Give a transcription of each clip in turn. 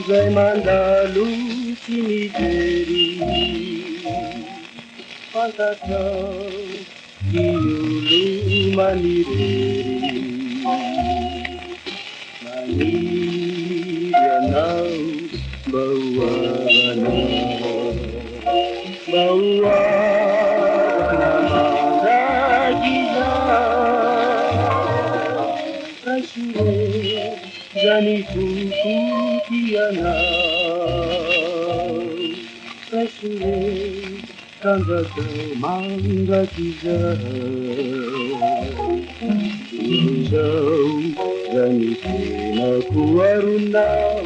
Zay mandalo sy mijery fantatrao ny olo manirery maniry anao mba hoavanao mba hoavana mandraky zaho rasore zany fofoky anao rasore kanjaka mandraky zaho izao zany tenako aronao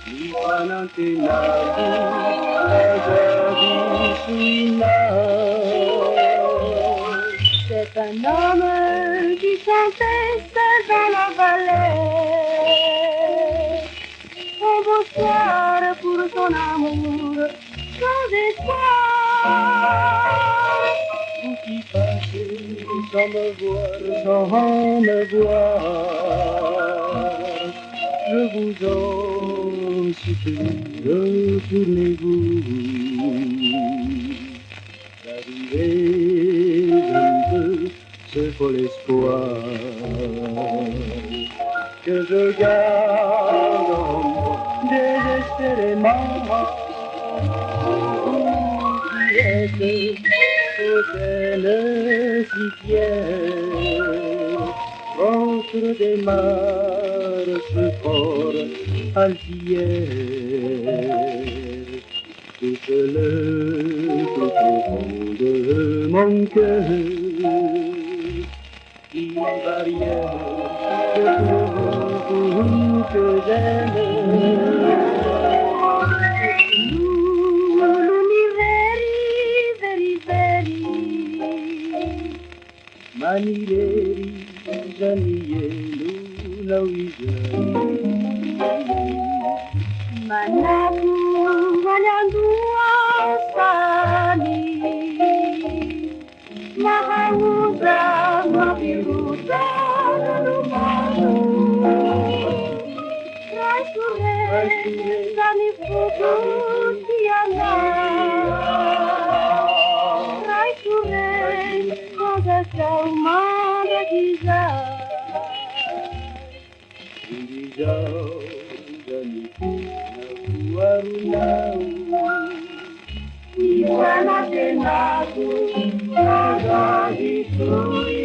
ny fanantenako azady soinao. C'est un homme qui chantait seul dans la vallée. Un beau soir pour son amour, sans espoir. Vous qui passez sans me voir, je vous en supplie, retournez-vous. D'arriver un peu ce fol espoir que je garde en moi désespérément. Vous qui êtes hôtel si fier, ventre des marches fort altières, touche le plus profond de mon cœur, une barrière que j'aime. Manileri, Janielu, Louisa. Manaku, Manandua, Sani. Mahauza, Mabiruza, Lumanu. Raisure, Sani Fuku, Tiana. Kau manda Hijau jani warnau Iwana tenaku, agak itu.